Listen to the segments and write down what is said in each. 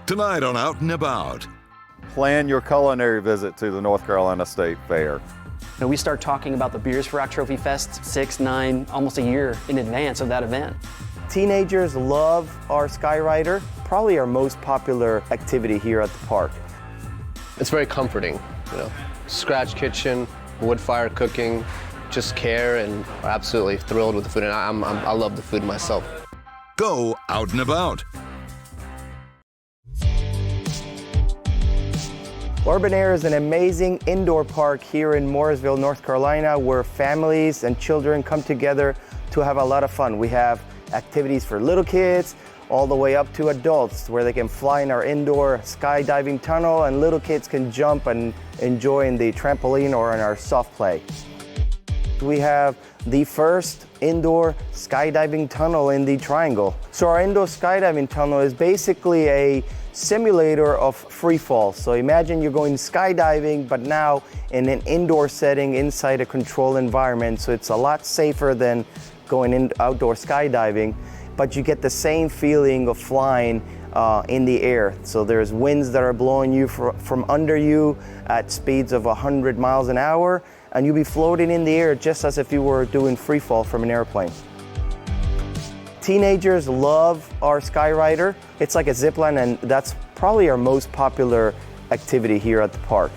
Tonight on Out and About. Plan your culinary visit to the North Carolina State Fair. We start talking about the Beers for Rock Trophy Fest 6, 9, almost a year in advance of that event. Teenagers love our Skyrider, probably our most popular activity here at the park. It's very comforting, Scratch kitchen, wood fire cooking, just care, and we're absolutely thrilled with the food, and I love the food myself. Go Out and About. Urban Air is an amazing indoor park here in Morrisville, North Carolina, where families and children come together to have a lot of fun. We have activities for little kids all the way up to adults, where they can fly in our indoor skydiving tunnel, and little kids can jump and enjoy in the trampoline or in our soft play. We have the first indoor skydiving tunnel in the Triangle. So our indoor skydiving tunnel is basically a simulator of free fall. So imagine you're going skydiving, but now in an indoor setting inside a controlled environment. So it's a lot safer than going outdoor skydiving, but you get the same feeling of flying in the air. So there's winds that are blowing you from under you at speeds of 100 miles an hour, and you'll be floating in the air just as if you were doing free fall from an airplane. Teenagers love our Skyrider. It's like a zip line, and that's probably our most popular activity here at the park.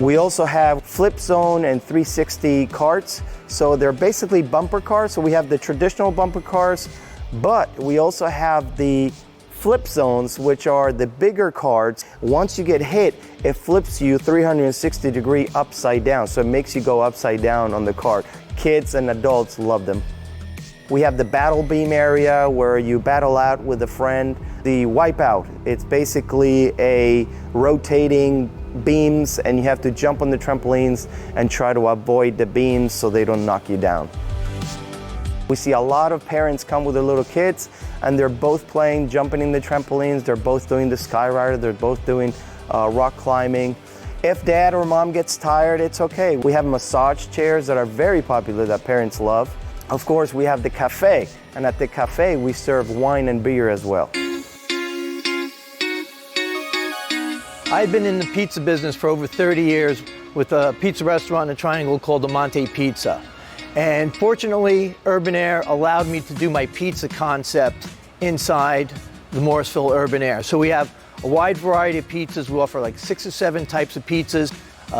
We also have Flip Zone and 360 carts. So they're basically bumper cars. So we have the traditional bumper cars, but we also have the Flip Zones, which are the bigger carts. Once you get hit, it flips you 360-degree upside down. So it makes you go upside down on the cart. Kids and adults love them. We have the battle beam area where you battle out with a friend. The Wipeout, it's basically a rotating beams, and you have to jump on the trampolines and try to avoid the beams so they don't knock you down. We see a lot of parents come with their little kids, and they're both playing, jumping in the trampolines, they're both doing the Skyrider, they're both doing rock climbing. If dad or mom gets tired, it's okay. We have massage chairs that are very popular that parents love. Of course, we have the cafe, and at the cafe, we serve wine and beer as well. I've been in the pizza business for over 30 years with a pizza restaurant in the Triangle called the Monte Pizza. And fortunately, Urban Air allowed me to do my pizza concept inside the Morrisville Urban Air. So we have a wide variety of pizzas. We offer like 6 or 7 types of pizzas,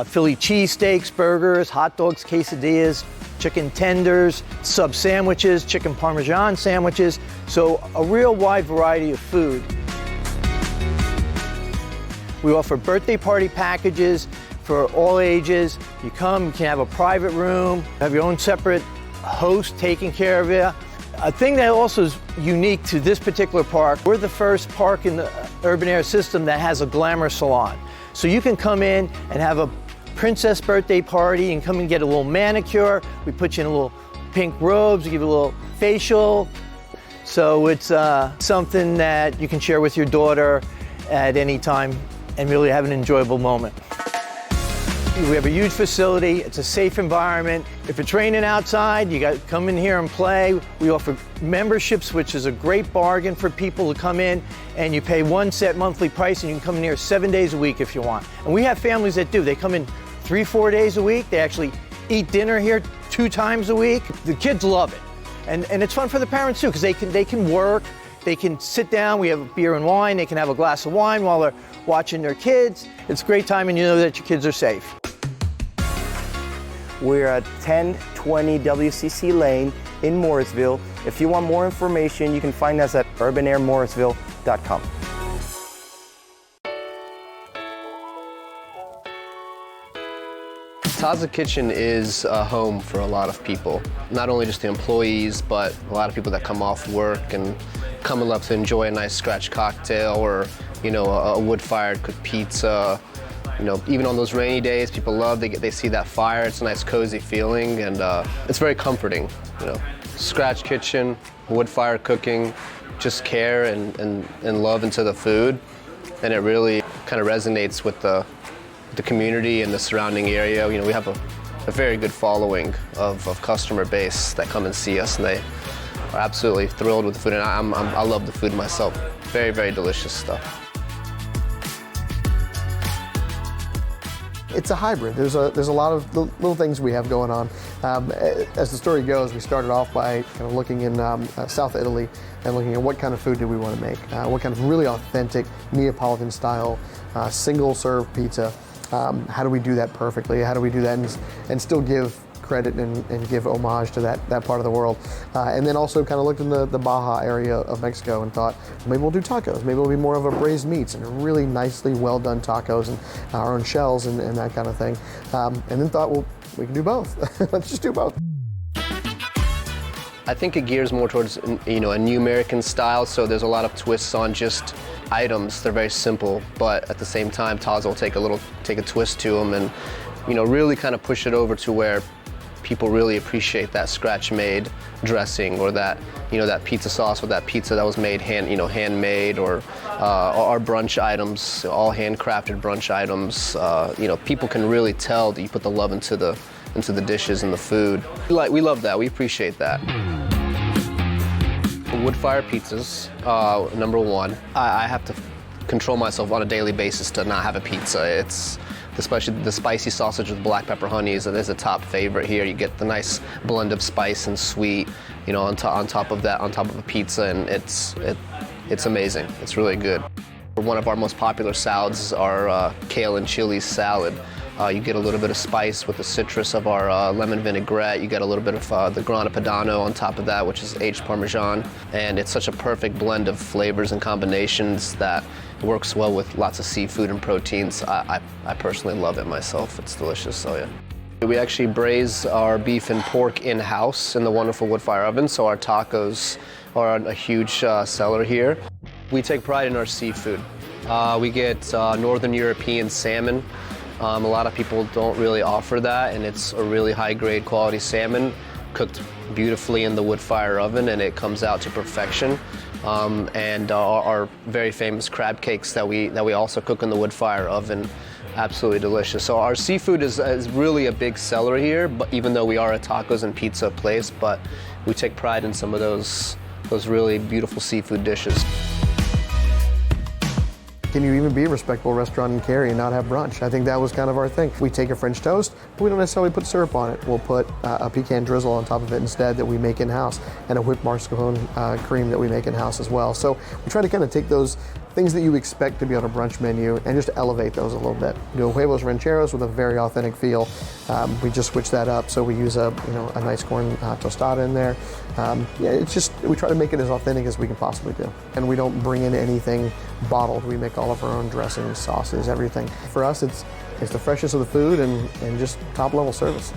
Philly cheesesteaks, burgers, hot dogs, quesadillas, chicken tenders, sub sandwiches, chicken parmesan sandwiches. So a real wide variety of food. We offer birthday party packages for all ages. You come, you can have a private room, have your own separate host taking care of you. A thing that also is unique to this particular park, we're the first park in the Urban Air system that has a glamour salon. So you can come in and have a princess birthday party and come and get a little manicure. We put you in a little pink robes, we give you a little facial. So it's something that you can share with your daughter at any time and really have an enjoyable moment. We have a huge facility, it's a safe environment. If it's raining outside, you got to come in here and play. We offer memberships, which is a great bargain for people to come in, and you pay one set monthly price and you can come in here 7 days a week if you want. And we have families that do. They come in 3-4 days a week. They actually eat dinner here 2 times a week. The kids love it. And it's fun for the parents too, because they can work, they can sit down, we have beer and wine, they can have a glass of wine while they're watching their kids. It's a great time and you know that your kids are safe. We're at 1020 WCC Lane in Morrisville. If you want more information, you can find us at urbanairmorrisville.com. Taza Kitchen is a home for a lot of people. Not only just the employees, but a lot of people that come off work and come and love to enjoy a nice scratch cocktail or, a wood-fired cooked pizza. Even on those rainy days, people love, they see that fire, it's a nice cozy feeling, and it's very comforting, Scratch kitchen, wood fire cooking, just care and love into the food, and it really kind of resonates with the community and the surrounding area. We have a very good following of customer base that come and see us, and they are absolutely thrilled with the food, and I love the food myself. Very, very delicious stuff. It's a hybrid. There's a lot of little things we have going on. As the story goes, we started off by kind of looking in South Italy and looking at what kind of food do we want to make, what kind of really authentic Neapolitan style single serve pizza. How do we do that perfectly? How do we do that and still give credit and give homage to that part of the world? And then also kind of looked in the Baja area of Mexico and thought, maybe we'll do tacos. Maybe it'll be more of a braised meats and really nicely well done tacos and our own shells and that kind of thing. And then thought, well, we can do both. Let's just do both. I think it gears more towards, a new American style, so there's a lot of twists on just items. They're very simple, but at the same time, Taza will take a twist to them and, really kind of push it over to where people really appreciate that scratch-made dressing or that, that pizza sauce or that pizza that was made handmade, or our brunch items, all handcrafted brunch items. People can really tell that you put the love into the dishes and the food. We love that. We appreciate that. Wood fire pizzas, number one. I have to control myself on a daily basis to not have a pizza. It's especially the spicy sausage with black pepper honey is a top favorite here. You get the nice blend of spice and sweet, on top of a pizza, and it's amazing. It's really good. One of our most popular salads is our kale and chili salad. You get a little bit of spice with the citrus of our lemon vinaigrette. You get a little bit of the Grana Padano on top of that, which is aged Parmesan. And it's such a perfect blend of flavors and combinations that works well with lots of seafood and proteins. I personally love it myself. It's delicious, so yeah. We actually braise our beef and pork in-house in the wonderful wood fire oven, so our tacos are a huge seller here. We take pride in our seafood. We get Northern European salmon. A lot of people don't really offer that, and it's a really high-grade quality salmon cooked beautifully in the wood fire oven, and it comes out to perfection. And our very famous crab cakes that we also cook in the wood fire oven, absolutely delicious. So our seafood is really a big seller here, but even though we are a tacos and pizza place, but we take pride in some of those really beautiful seafood dishes. Can you even be a respectable restaurant in Cary and not have brunch? I think that was kind of our thing. We take a French toast, but we don't necessarily put syrup on it. We'll put a pecan drizzle on top of it instead that we make in-house, and a whipped mascarpone cream that we make in-house as well. So we try to kind of take those things that you expect to be on a brunch menu and just elevate those a little bit. We do huevos rancheros with a very authentic feel. We just switch that up, so we use a nice corn tostada in there. It's just, we try to make it as authentic as we can possibly do. And we don't bring in anything bottled. We make all of our own dressings, sauces, everything. For us, it's the freshness of the food and just top level service.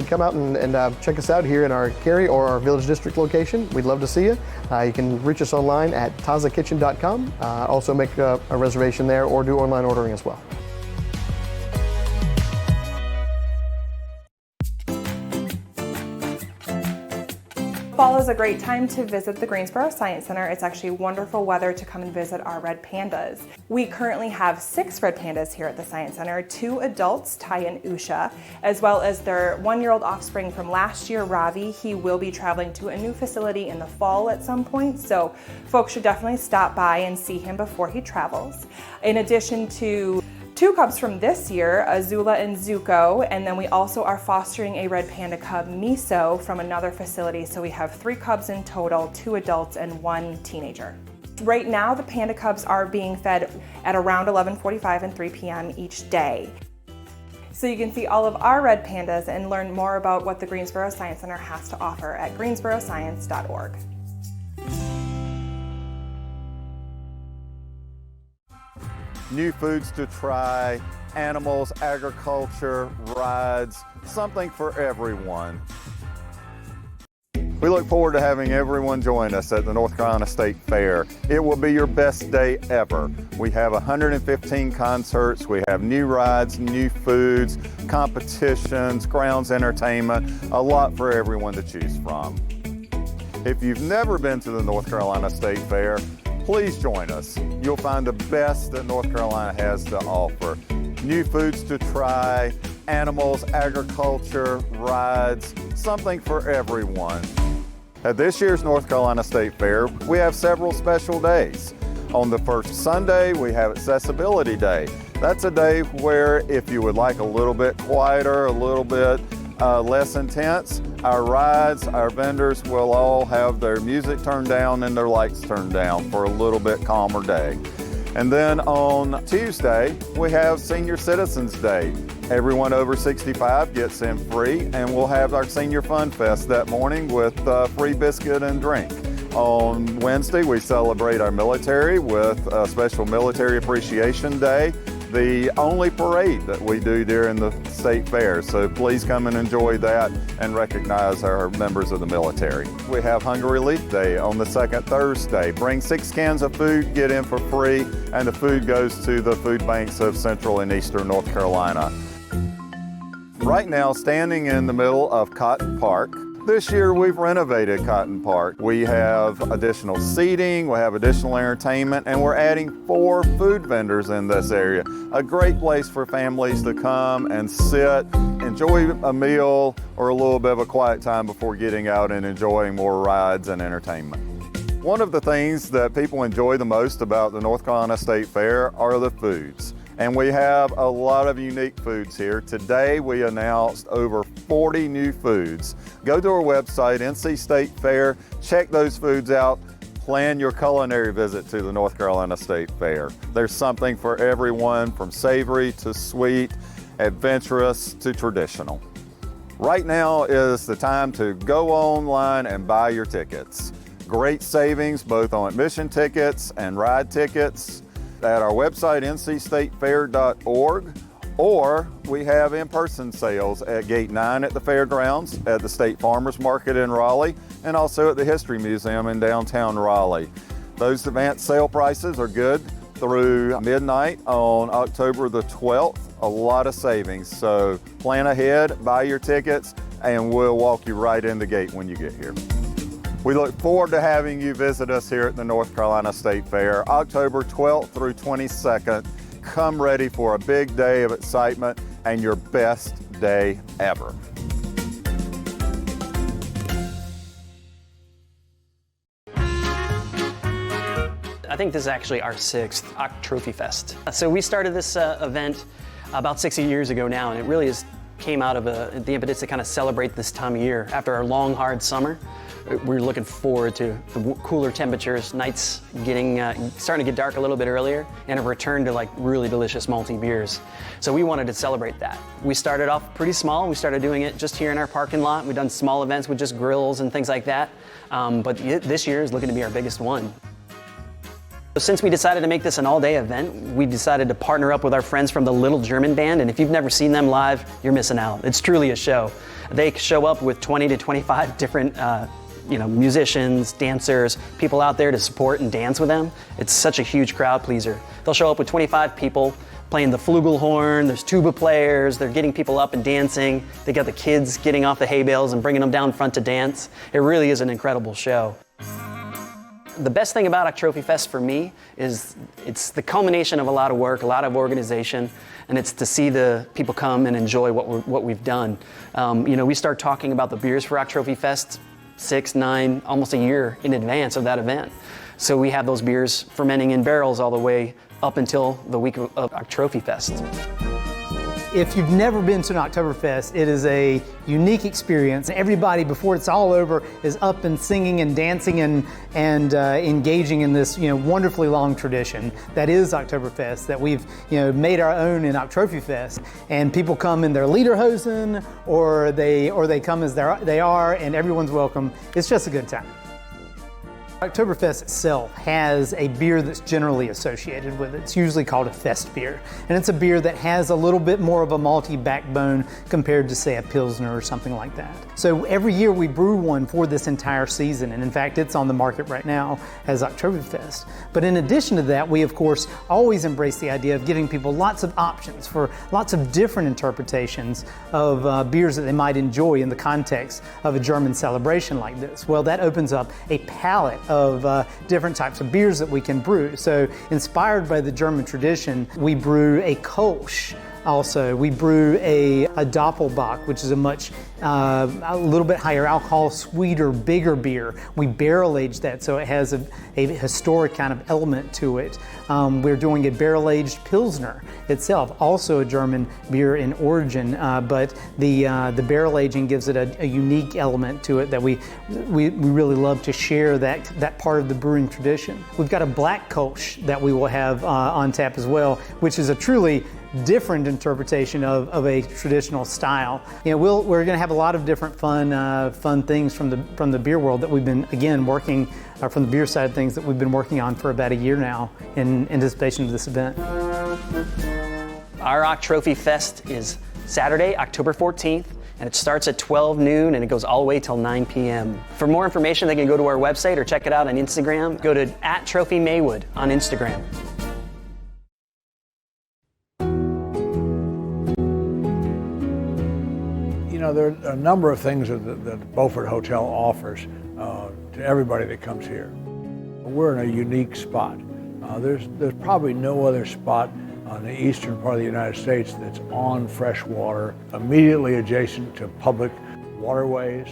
Come out and check us out here in our Cary or our Village District location. We'd love to see you. You can reach us online at tazakitchen.com. Also make a reservation there or do online ordering as well. Fall is a great time to visit the Greensboro Science Center. It's actually wonderful weather to come and visit our red pandas. We currently have 6 red pandas here at the Science Center, 2 adults, Ty and Usha, as well as their 1-year-old offspring from last year, Ravi. He will be traveling to a new facility in the fall at some point, so folks should definitely stop by and see him before he travels. In addition to 2 cubs from this year, Azula and Zuko, and then we also are fostering a red panda cub, Miso, from another facility. So we have 3 cubs in total, 2 adults and 1 teenager. Right now, the panda cubs are being fed at around 11:45 and 3 p.m. each day. So you can see all of our red pandas and learn more about what the Greensboro Science Center has to offer at greensboroscience.org. New foods to try, animals, agriculture, rides, something for everyone. We look forward to having everyone join us at the North Carolina State Fair. It will be your best day ever. We have 115 concerts, we have new rides, new foods, competitions, grounds entertainment, a lot for everyone to choose from. If you've never been to the North Carolina State Fair, please join us. You'll find the best that North Carolina has to offer. New foods to try, animals, agriculture, rides, something for everyone. At this year's North Carolina State Fair, we have several special days. On the first Sunday, we have Accessibility Day. That's a day where if you would like a little bit quieter, a little bit less intense, our rides, our vendors will all have their music turned down and their lights turned down for a little bit calmer day. And then on Tuesday, we have Senior Citizens Day. Everyone over 65 gets in free, and we'll have our Senior Fun Fest that morning with free biscuit and drink. On Wednesday, we celebrate our military with a special Military Appreciation Day, the only parade that we do during the state fair. So please come and enjoy that and recognize our members of the military. We have Hunger Relief Day on the second Thursday. Bring 6 cans of food, get in for free, and the food goes to the food banks of Central and Eastern North Carolina. Right now, standing in the middle of Cotton Park, this year we've renovated Cotton Park. We have additional seating, we have additional entertainment, and we're adding 4 food vendors in this area. A great place for families to come and sit, enjoy a meal, or a little bit of a quiet time before getting out and enjoying more rides and entertainment. One of the things that people enjoy the most about the North Carolina State Fair are the foods. And we have a lot of unique foods here. Today we announced over 40 new foods. Go to our website, NC State Fair, check those foods out, plan your culinary visit to the North Carolina State Fair. There's something for everyone, from savory to sweet, adventurous to traditional. Right now is the time to go online and buy your tickets. Great savings both on admission tickets and ride tickets at our website, ncstatefair.org, or we have in-person sales at Gate 9 at the fairgrounds, at the State Farmers Market in Raleigh, and also at the History Museum in downtown Raleigh. Those advanced sale prices are good through midnight on October the 12th. A lot of savings, so plan ahead, buy your tickets, and we'll walk you right in the gate when you get here. We look forward to having you visit us here at the North Carolina State Fair, October 12th through 22nd. Come ready for a big day of excitement and your best day ever. I think this is actually our 6th Octrophy Fest. So we started this event about 6 years ago now, and it really came out of the impetus to kind of celebrate this time of year. After our long, hard summer, we're looking forward to the cooler temperatures, nights starting to get dark a little bit earlier, and a return to like really delicious malty beers. So we wanted to celebrate that. We started off pretty small. We started doing it just here in our parking lot. We've done small events with just grills and things like that. But this year is looking to be our biggest one. Since we decided to make this an all-day event, we decided to partner up with our friends from the Little German Band, and if you've never seen them live, you're missing out. It's truly a show. They show up with 20 to 25 different musicians, dancers, people out there to support and dance with them. It's such a huge crowd pleaser. They'll show up with 25 people playing the flugelhorn, there's tuba players, they're getting people up and dancing. They got the kids getting off the hay bales and bringing them down front to dance. It really is an incredible show. The best thing about Octrophy Fest for me is it's the culmination of a lot of work, a lot of organization, and it's to see the people come and enjoy what we've done. We start talking about the beers for Octrophy Fest 6, 9, almost a year in advance of that event. So we have those beers fermenting in barrels all the way up until the week of Octrophy Fest. If you've never been to an Oktoberfest, it is a unique experience. Everybody, before it's all over, is up and singing and dancing and engaging in this wonderfully long tradition that is Oktoberfest, that we've made our own in Octrophy Fest. And people come in their lederhosen, or they come as they are, and everyone's welcome. It's just a good time. Oktoberfest itself has a beer that's generally associated with it. It's usually called a fest beer. And it's a beer that has a little bit more of a malty backbone compared to, say, a Pilsner or something like that. So every year we brew one for this entire season. And in fact, it's on the market right now as Oktoberfest. But in addition to that, we of course always embrace the idea of giving people lots of options for lots of different interpretations of beers that they might enjoy in the context of a German celebration like this. Well, that opens up a palette of different types of beers that we can brew. So inspired by the German tradition, we brew a Kolsch also. We brew a Doppelbock, which is a little bit higher alcohol, sweeter, bigger beer. We barrel age that so it has a historic kind of element to it. We're doing a barrel aged Pilsner itself, also a German beer in origin, but the barrel aging gives it a unique element to it that we really love to share that part of the brewing tradition. We've got a Black Kolsch that we will have on tap as well, which is a truly different interpretation of a traditional style. You know, we're going to have a lot of different fun things from the beer world that we've been working from the beer side of things that we've been working on for about a year now in anticipation of this event. Our Octrophy Fest is Saturday, October 14th, and it starts at 12 noon and it goes all the way till 9 p.m. For more information, they can go to our website or check it out on Instagram. Go to @TrophyMaywood on Instagram. You know, there are a number of things that Beaufort Hotel offers to everybody that comes here. We're in a unique spot. There's probably no other spot on the eastern part of the United States that's on fresh water, immediately adjacent to public waterways,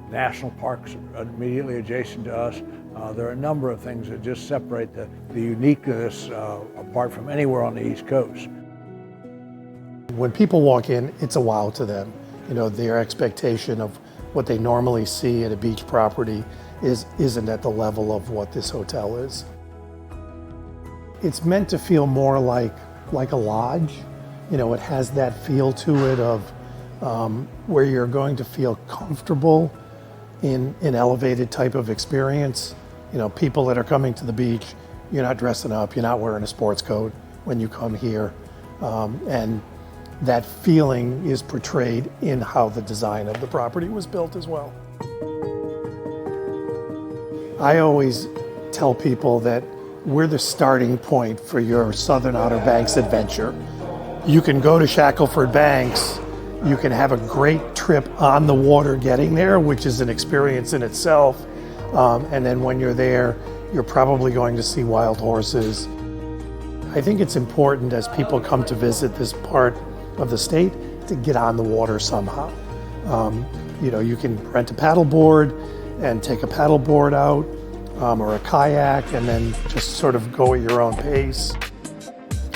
national parks immediately adjacent to us. There are a number of things that just separate the uniqueness apart from anywhere on the East Coast. When people walk in, it's a wow to them. You know, their expectation of what they normally see at a beach property isn't at the level of what this hotel is. It's meant to feel more like a lodge. You know, it has that feel to it of where you're going to feel comfortable in an elevated type of experience. You know, people that are coming to the beach, you're not dressing up, you're not wearing a sports coat when you come here. And that feeling is portrayed in how the design of the property was built as well. I always tell people that we're the starting point for your Southern Outer Banks adventure. You can go to Shackelford Banks, you can have a great trip on the water getting there, which is an experience in itself. And then when you're there, you're probably going to see wild horses. I think it's important as people come to visit this part of the state to get on the water somehow. You know, you can rent a paddleboard and take a paddleboard out or a kayak and then just sort of go at your own pace.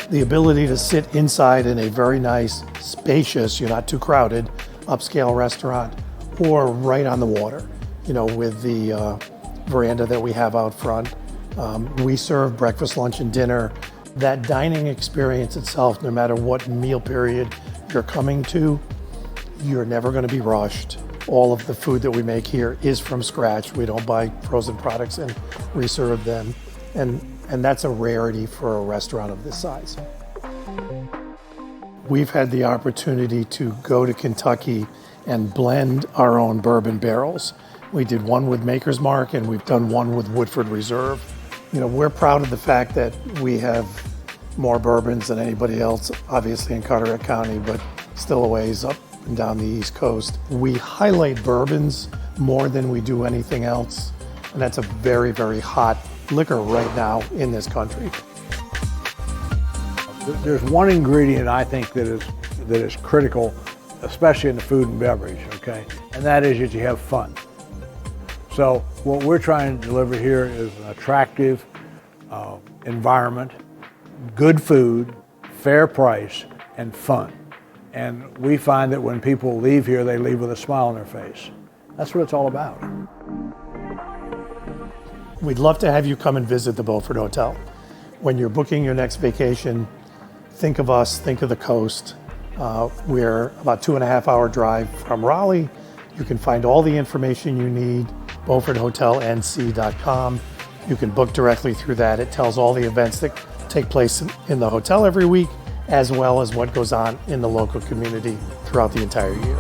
The ability to sit inside in a very nice, spacious, you're not too crowded, upscale restaurant or right on the water, you know, with the veranda that we have out front. We serve breakfast, lunch, and dinner. That dining experience itself, no matter what meal period you're coming to, you're never going to be rushed. All of the food that we make here is from scratch. We don't buy frozen products and reserve them. And that's a rarity for a restaurant of this size. We've had the opportunity to go to Kentucky and blend our own bourbon barrels. We did one with Maker's Mark and we've done one with Woodford Reserve. You know, we're proud of the fact that we have more bourbons than anybody else, obviously in Carteret County, but still a ways up and down the East Coast. We highlight bourbons more than we do anything else, and that's a very, very hot liquor right now in this country. There's one ingredient I think that is critical, especially in the food and beverage, okay? And that is that you have fun. So what we're trying to deliver here is an attractive environment, good food, fair price, and fun. And we find that when people leave here, they leave with a smile on their face. That's what it's all about. We'd love to have you come and visit the Beaufort Hotel. When you're booking your next vacation, think of us, think of the coast. We're about 2.5-hour drive from Raleigh. You can find all the information you need, BeaufortHotelNC.com. You can book directly through that. It tells all the events that take place in the hotel every week, as well as what goes on in the local community throughout the entire year.